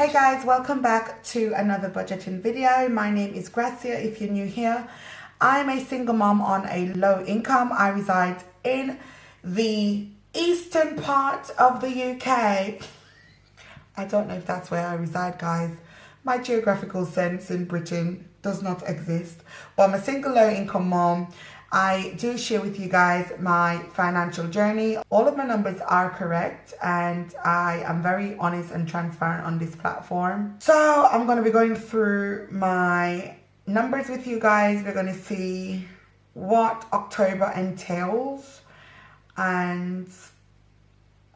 Hey guys, welcome back to another budgeting video. My name is Gracia if you're new here. I'm a single mom on a low income. I reside in the eastern part of the UK. I don't know if that's where I reside, guys. My geographical sense in Britain does not exist. But I'm a single low income mom. I do share with you guys my financial journey. All of my numbers are correct and I am very honest and transparent on this platform. So I'm going to be going through my numbers with you guys. We're going to see what October entails and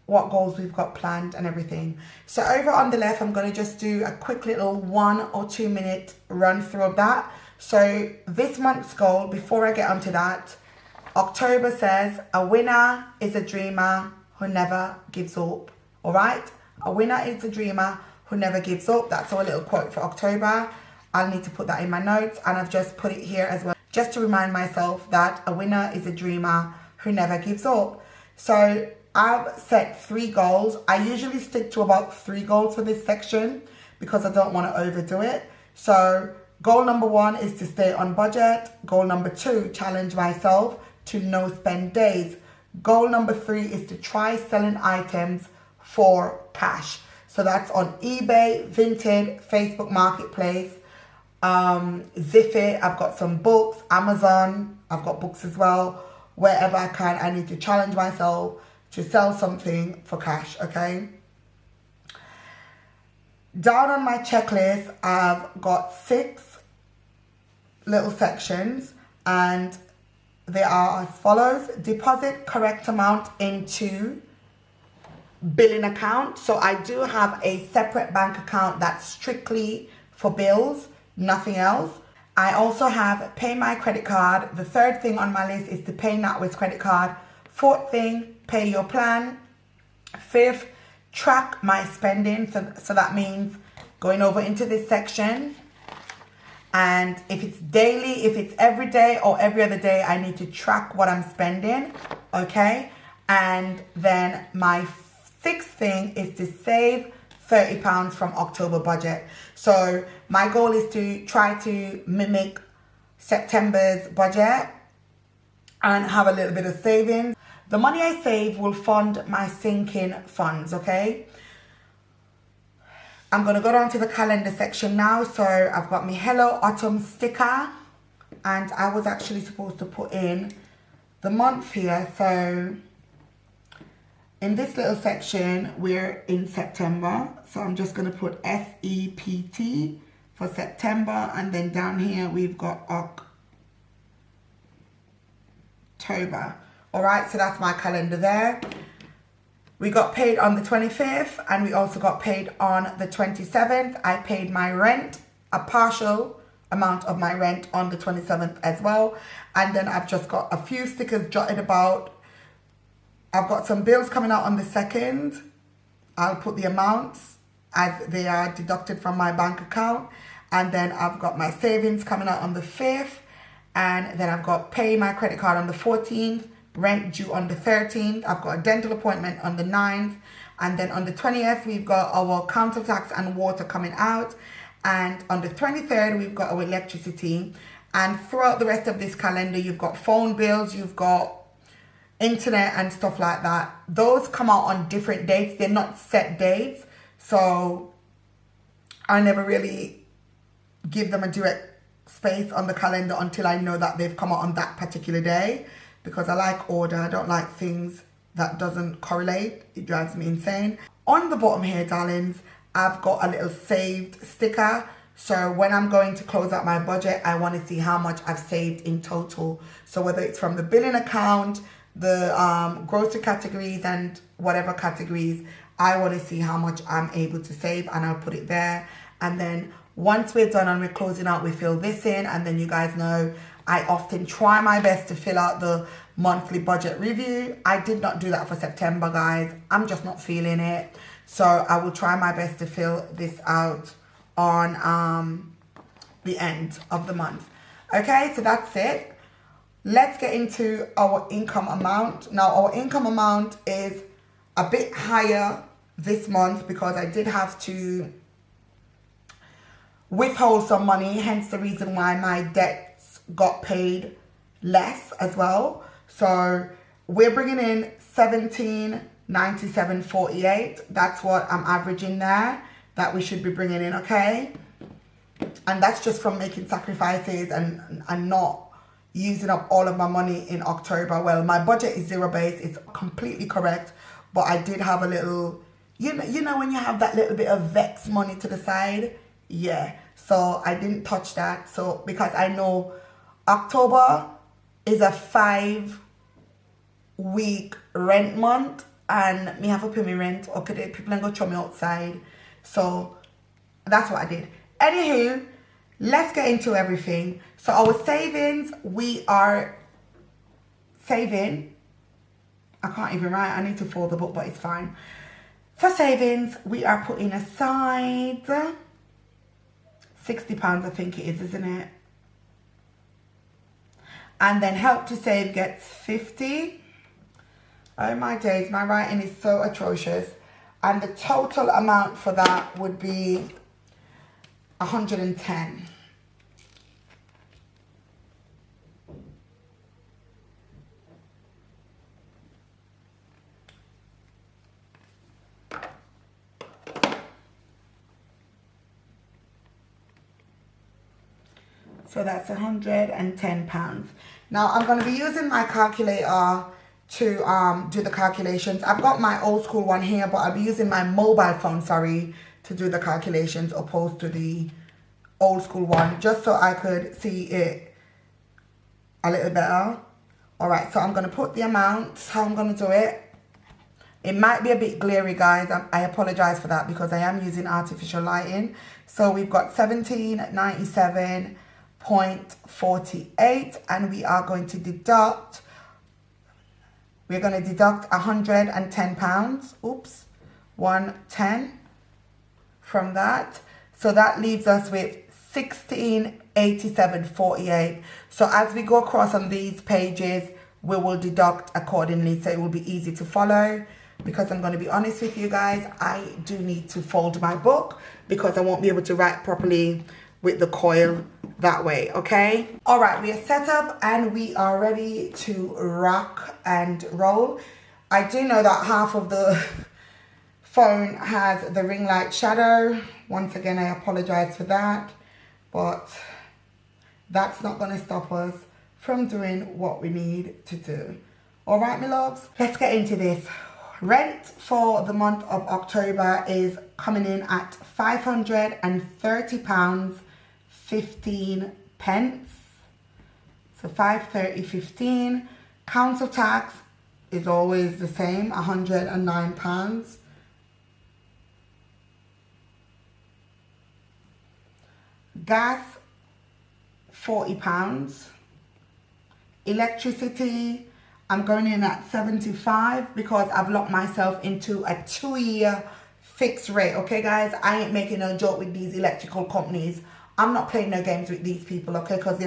what goals we've got planned and everything. So over on the left, I'm going to just do a quick little 1 or 2 minute run through of that. So this month's goal, before I get onto that, October says a winner is a dreamer who never gives up. All right, a winner is a dreamer who never gives up. That's our little quote for October. I'll need to put that in my notes, and I've just put it here as well, just to remind myself that a winner is a dreamer who never gives up. So I've set 3 goals. I usually stick to about 3 goals for this section because I don't want to overdo it. So goal number 1 is to stay on budget. Goal number 2, challenge myself to no spend days. Goal number 3 is to try selling items for cash. So that's on eBay, Vinted, Facebook Marketplace, Ziffy. I've got some books, Amazon. I've got books as well. Wherever I can, I need to challenge myself to sell something for cash, okay? Down on my checklist, I've got 6 little sections and they are as follows. Deposit correct amount into billing account. So I do have a separate bank account that's strictly for bills, nothing else. I also have pay my credit card. The 3rd thing on my list is to pay NatWest credit card. 4th thing, pay your plan. 5th, track my spending. So that means going over into this section. And if it's daily, if it's every day or every other day, I need to track what I'm spending. Okay. And then my 6th thing is to save £30 from October budget. So my goal is to try to mimic September's budget and have a little bit of savings. The money I save will fund my sinking funds, okay? I'm going to go down to the calendar section now. So I've got my Hello Autumn sticker and I was actually supposed to put in the month here. So in this little section, we're in September. So I'm just going to put SEPT for September. And then down here, we've got October. All right, so that's my calendar there. We got paid on the 25th and we also got paid on the 27th. I paid my rent, a partial amount of my rent on the 27th as well. And then I've just got a few stickers jotted about. I've got some bills coming out on the 2nd. I'll put the amounts as they are deducted from my bank account. And then I've got my savings coming out on the 5th. And then I've got pay my credit card on the 14th. Rent due on the 13th. I've got a dental appointment on the 9th. And then on the 20th, we've got our council tax and water coming out. And on the 23rd, we've got our electricity. And throughout the rest of this calendar, you've got phone bills, you've got internet and stuff like that. Those come out on different dates. They're not set dates. So I never really give them a direct space on the calendar until I know that they've come out on that particular day. Because I like order. I don't like things that doesn't correlate. It drives me insane. On the bottom here, darlings, I've got a little saved sticker. So when I'm going to close out my budget, I want to see how much I've saved in total. So whether it's from the billing account, the grocery categories and whatever categories, I want to see how much I'm able to save and I'll put it there. And then once we're done and we're closing out, we fill this in. And then you guys know I often try my best to fill out the monthly budget review. I did not do that for September, guys. I'm just not feeling it. So I will try my best to fill this out on the end of the month. Okay, so that's it. Let's get into our income amount. Now, our income amount is a bit higher this month because I did have to withhold some money, hence the reason why my debts got paid less as well. So we're bringing in 1797.48. That's what I'm averaging there, that we should be bringing in, okay? And that's just from making sacrifices and not using up all of my money in October. Well, my budget is zero base. It's completely correct. But I did have a little, you know when you have that little bit of vex money to the side? Yeah. So I didn't touch that. So because I know October is a 5-week rent month. And me have to pay me rent. Okay, people ain't gonna throw me outside. So that's what I did. Anywho, let's get into everything. So our savings, we are saving. I can't even write. I need to fold the book, but it's fine. For savings, we are putting aside £60, I think it is, isn't it? And then Help to Save gets 50. Oh my days, my writing is so atrocious. And the total amount for that would be 110. So that's £110. Now I'm going to be using my calculator to do the calculations. I've got my old school one here, but I'll be using my mobile phone, sorry, to do the calculations opposed to the old school one, just so I could see it a little better. All right, so I'm going to put the amounts, how I'm going to do it. It might be a bit glary, guys. I apologize for that because I am using artificial lighting. So we've got 1797.48 and we are going to deduct, we're going to deduct £110. Oops, 110 from that. So that leaves us with 1687.48. So as we go across on these pages, we will deduct accordingly, so it will be easy to follow. Because I'm going to be honest with you guys, I do need to fold my book because I won't be able to write properly with the coil that way, okay? All right, we are set up and we are ready to rock and roll. I do know that half of the phone has the ring light shadow. Once again, I apologize for that, but that's not going to stop us from doing what we need to do. All right, my loves, let's get into this. Rent for the month of October is coming in at £530.15. So £530.15. Council tax is always the same, £109. Gas, £40. Electricity, I'm going in at 75 because I've locked myself into a 2-year fixed rate. Okay, guys, I ain't making no joke with these electrical companies. I'm not playing no games with these people, okay? Because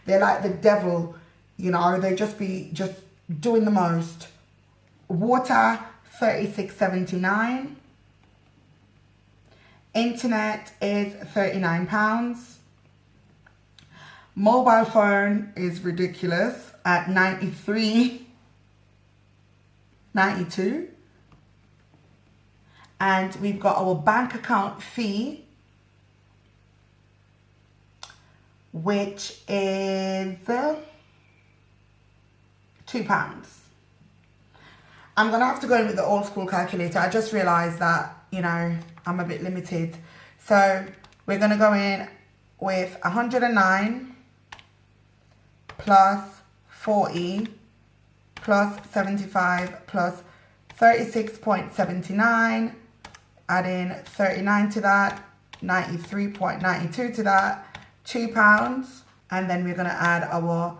they're like the devil, you know. They just be doing the most. Water, £36.79. Internet is £39. Mobile phone is ridiculous at $93.92. And we've got our bank account fee, which is £2. I'm going to have to go in with the old school calculator. I just realized that, you know, I'm a bit limited. So we're going to go in with 109 plus 40 plus 75 plus 36.79, adding 39 to that, 93.92 to that, £2, and then we're going to add our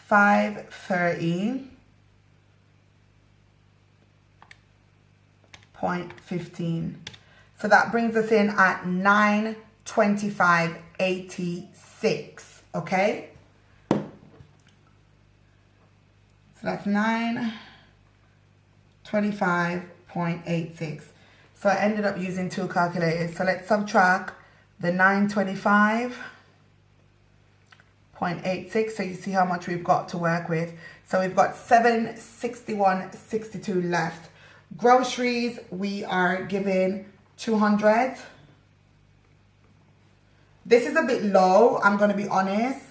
530.15. So that brings us in at 925.86, okay? So that's 925.86. So I ended up using 2 calculators. So let's subtract the 925.86. So you see how much we've got to work with. So we've got 761.62 left. Groceries, we are giving 200. This is a bit low, I'm going to be honest.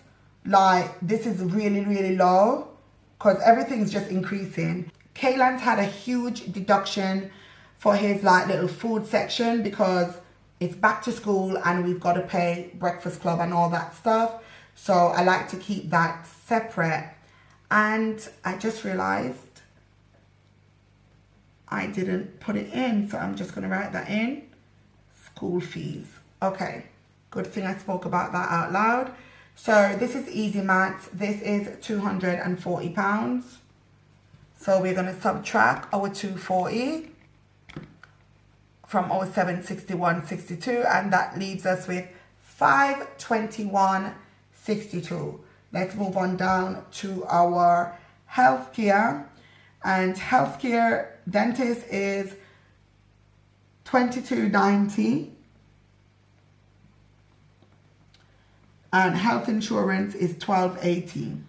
Like, this is really, really low because everything's just increasing. Kaylan's had a huge deduction for his like little food section because it's back to school and we've got to pay breakfast club and all that stuff. So I like to keep that separate. And I just realized I didn't put it in, so I'm just going to write that in. School fees. Okay, good thing I spoke about that out loud. So this is easy maths. This is £240. So we're going to subtract our 240 from our 761.62, and that leaves us with 521.62. Let's move on down to our healthcare. And healthcare, dentist is $22.90. And health insurance is $12.80.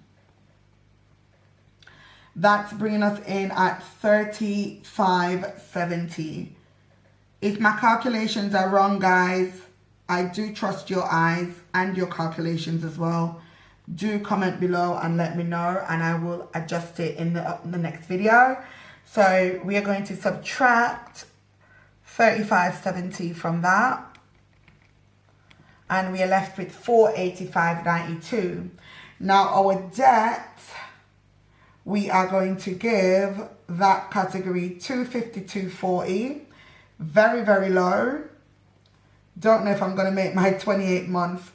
That's bringing us in at $35.70. If my calculations are wrong, guys, I do trust your eyes and your calculations as well. Do comment below and let me know, and I will adjust it in the next video. So we are going to subtract $35.70 from that, and we are left with $485.92. Now our debt, we are going to give that category $252.40. Very, very low. Don't know if I'm going to make my 28-month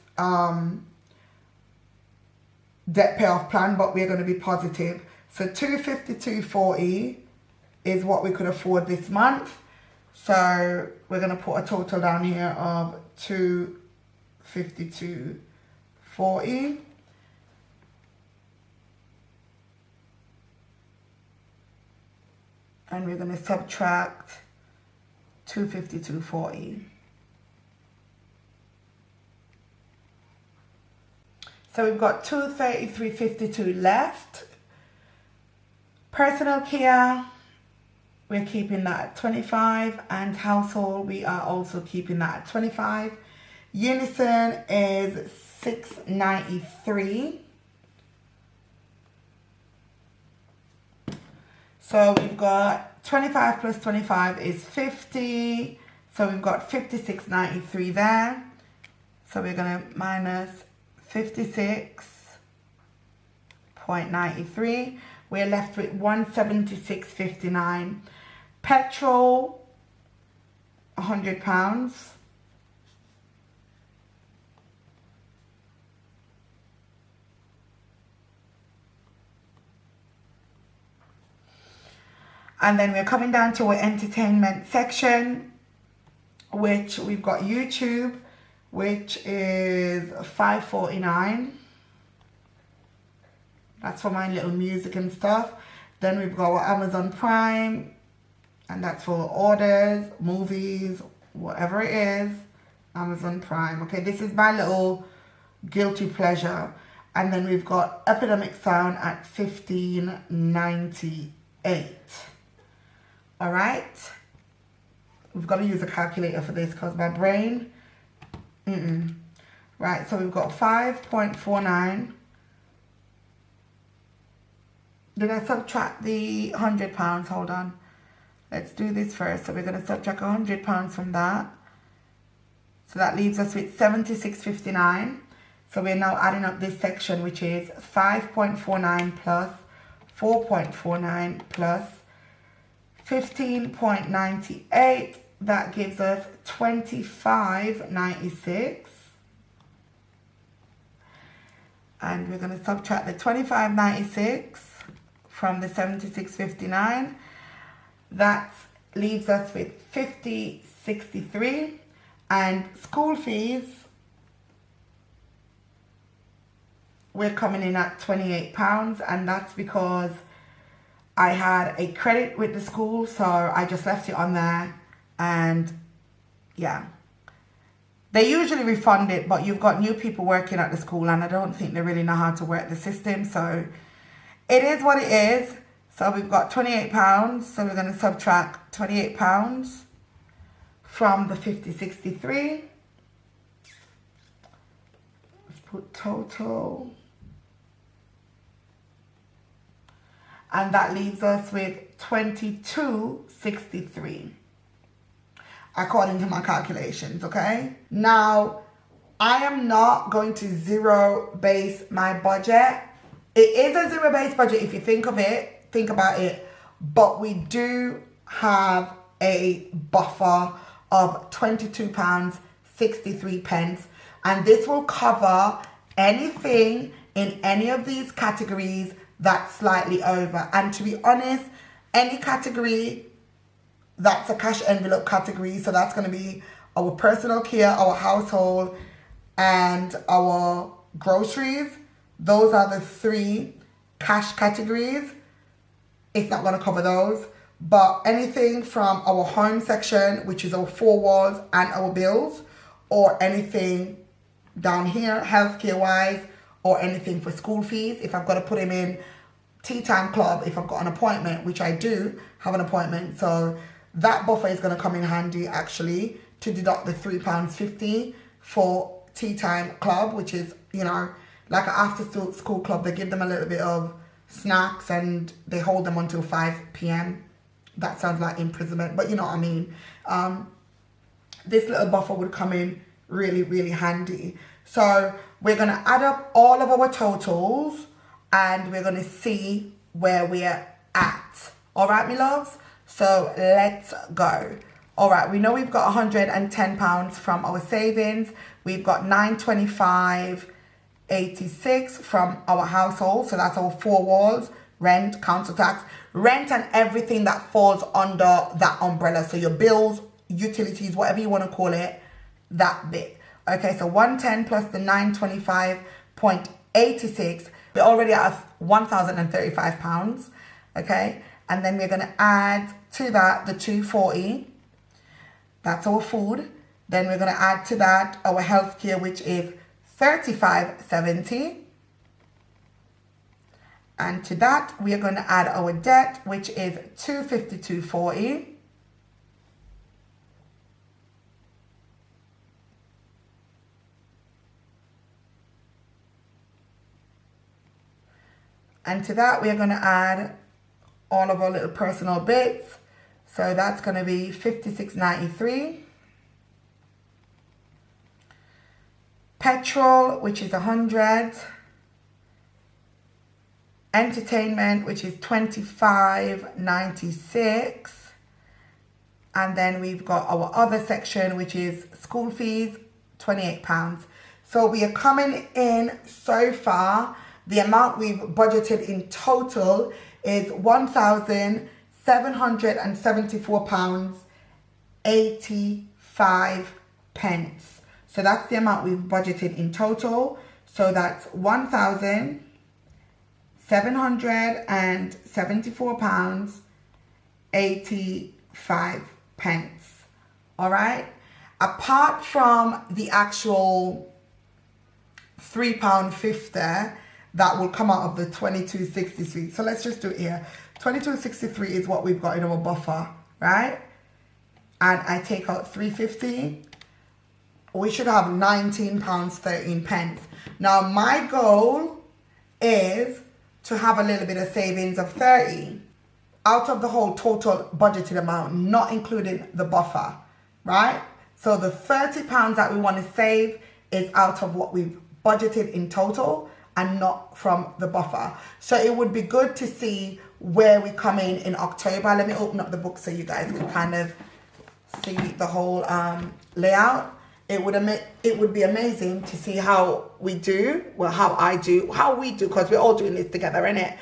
debt payoff plan, but we're going to be positive. So $252.40 is what we could afford this month. So we're going to put a total down here of $252.40. And we're going to subtract $252.40. So we've got $233.52 left. Personal care, we're keeping that at 25, and household, we are also keeping that at 25. Unison is $693. So we've got 25 plus 25 is 50. So we've got $56.93 there. So we're going to minus 56.93. We're left with $176.59. Petrol, £100. And then we're coming down to our entertainment section, which we've got YouTube, which is $5.49. That's for my little music and stuff. Then we've got our Amazon Prime, and that's for orders, movies, whatever it is. Amazon Prime. Okay, this is my little guilty pleasure. And then we've got Epidemic Sound at $15.98. All right. We've got to use a calculator for this because my brain. Right, so we've got 5.49. Did I subtract the £100? Hold on. Let's do this first. So we're going to subtract £100 from that. So that leaves us with $76.59. So we're now adding up this section, which is 5.49 plus 4.49 plus 15.98. That gives us $25.96. And we're going to subtract the $25.96 from the $76.59. That leaves us with $50.63. And school fees, we're coming in at £28, and that's because I had a credit with the school, so I just left it on there. And yeah, They usually refund it, but you've got new people working at the school and I don't think they really know how to work the system. So it is what it is. So we've got £28. So we're going to subtract £28 from the 50.63. Let's put total. And that leaves us with 22.63 according to my calculations, okay? Now, I am not going to zero base my budget. It is a zero base budget if you think about it, but we do have a buffer of £22.63, and this will cover anything in any of these categories that's slightly over. And to be honest, any category that's a cash envelope category, so that's going to be our personal care, our household, and our groceries. Those are the 3 cash categories. It's not going to cover those. But anything from our home section, which is our 4 walls and our bills, or anything down here, healthcare wise, or anything for school fees, if I've got to put him in tea time club, if I've got an appointment, which I do have an appointment. So that buffer is going to come in handy actually to deduct the £3.50 for tea time club, which is, you know, like an after school club. They give them a little bit of snacks and they hold them until 5 p.m. That sounds like imprisonment, but you know what I mean. This little buffer would come in really, really handy. So we're going to add up all of our totals and we're going to see where we're at. All right, my loves? So let's go. All right, we know we've got £110 from our savings. We've got £925.86 from our household. So that's our 4 walls, rent, council tax, rent and everything that falls under that umbrella. So your bills, utilities, whatever you want to call it, that bit. Okay, so 110 plus the 925.86. We're already at £1,035. Okay, and then we're going to add to that the 240. That's our food. Then we're going to add to that our healthcare, which is $35.70. And to that, we are going to add our debt, which is $252.40. And to that, we are going to add all of our little personal bits. So that's going to be $56.93. Petrol, which is $100. Entertainment, which is $25.96. And then we've got our other section, which is school fees, £28. So we are coming in so far. The amount we've budgeted in total is £1,774.85. So that's the amount we've budgeted in total. So that's £1,774.85. All right. Apart from the actual £3.50 that will come out of the 22.63. So let's just do it here. 22.63 is what we've got in our buffer, right? And I take out 3.50. We should have £19.13. Now my goal is to have a little bit of savings of 30 out of the whole total budgeted amount, not including the buffer, right? So the £30 that we want to save is out of what we've budgeted in total and not from the buffer. So it would be good to see where we come in October. Let me open up the book so you guys can kind of see the whole layout. It would be amazing to see how we do, well, how I do, how we do, because we're all doing this together, innit?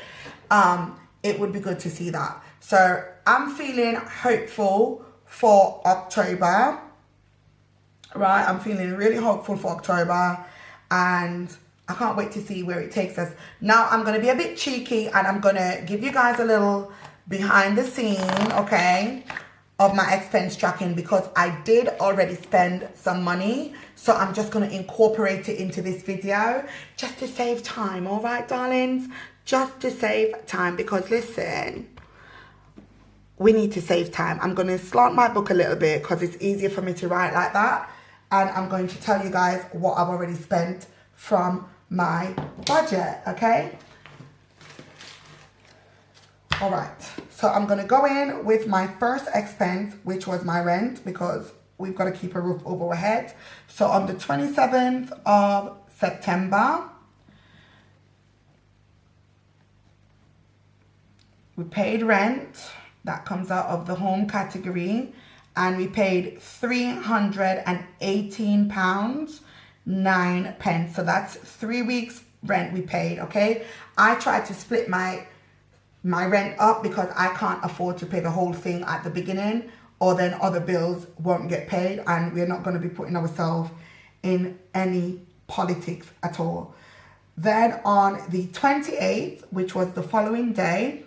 It would be good to see that. So I'm feeling hopeful for October, right? I'm feeling really hopeful for October, and I can't wait to see where it takes us. Now I'm going to be a bit cheeky and I'm going to give you guys a little behind the scene, okay, of my expense tracking because I did already spend some money. So I'm just going to incorporate it into this video just to save time. All right, darlings? Just to save time, because listen, we need to save time. I'm going to slant my book a little bit because it's easier for me to write like that. And I'm going to tell you guys what I've already spent from my budget, okay? All right, so I'm going to go in with my first expense, which was my rent, because we've got to keep a roof over our head. So on the 27th of September, we paid rent. That comes out of the home category. And we paid £318.09. So that's 3 weeks rent we paid, okay? I tried to split my rent up because I can't afford to pay the whole thing at the beginning, or then other bills won't get paid, and we're not going to be putting ourselves in any politics at all. Then on the 28th, which was the following day,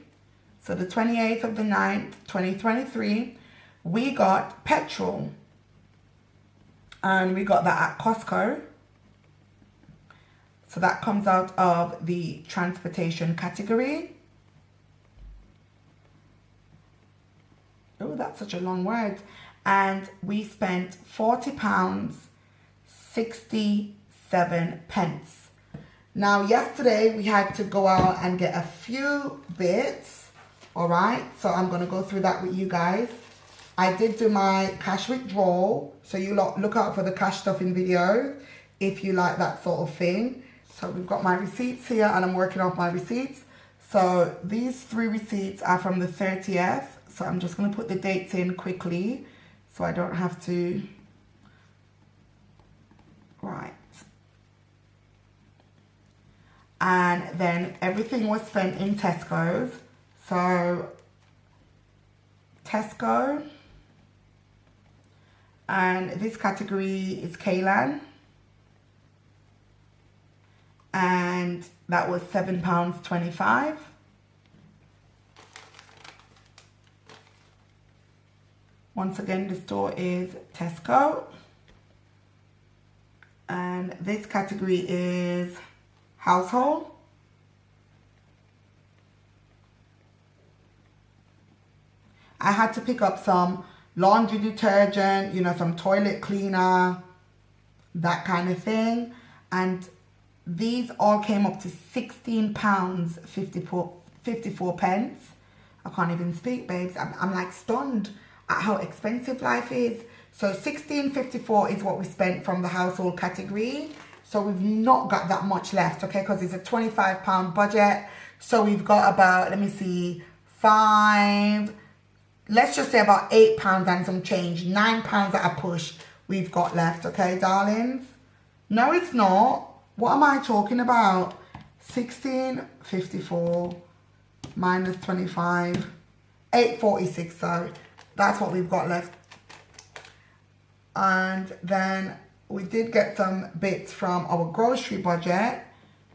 so the 28th of the 9th, 2023, we got petrol, and we got that at Costco. So that comes out of the transportation category. Oh, that's such a long word. And we spent £40.67. Now, yesterday we had to go out and get a few bits. All right, so I'm going to go through that with you guys. I did do my cash withdrawal, so you look out for the cash stuffing video if you like that sort of thing. So we've got my receipts here, and I'm working off my receipts. So these 3 receipts are from the 30th. So I'm just going to put the dates in quickly so I don't have to. Right. And then everything was spent in Tesco's. So Tesco. And this category is Kaylan. And that was £7.25. Once again, the store is Tesco. And this category is household. I had to pick up some laundry detergent, you know, some toilet cleaner, that kind of thing. And these all came up to £16.54. I can't even speak, babes. I'm like stunned at how expensive life is. So £16.54 is what we spent from the household category. So we've not got that much left, okay, because it's a £25 budget. So we've got about, let me see, let's just say about £8 and some change, £9 at a push we've got left, okay, darlings? No, it's not. What am I talking about? £16.54 minus 25, £8.46, sorry. That's what we've got left. And then we did get some bits from our grocery budget.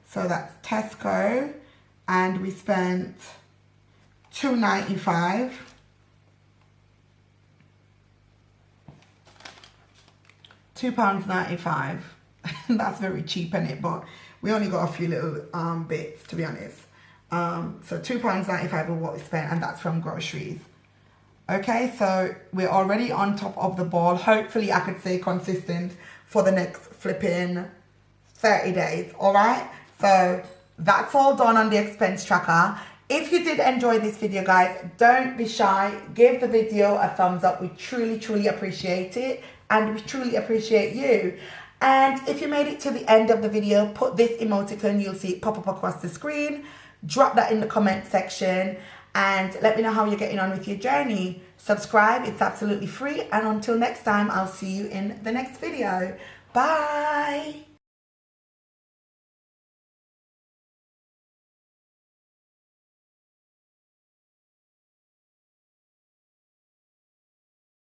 So that's Tesco. And we spent £2.95. £2.95. That's very cheap, isn't it? But we only got a few little bits, to be honest. So £2.95 is what we spent, and that's from groceries. Okay, so we're already on top of the ball. Hopefully I could stay consistent for the next flipping 30 days, all right? So that's all done on the expense tracker. If you did enjoy this video, guys, don't be shy. Give the video a thumbs up. We truly, truly appreciate it. And we truly appreciate you. And if you made it to the end of the video, put this emoticon. You'll see it pop up across the screen. Drop that in the comment section. And let me know how you're getting on with your journey. Subscribe, it's absolutely free. And until next time, I'll see you in the next video. Bye.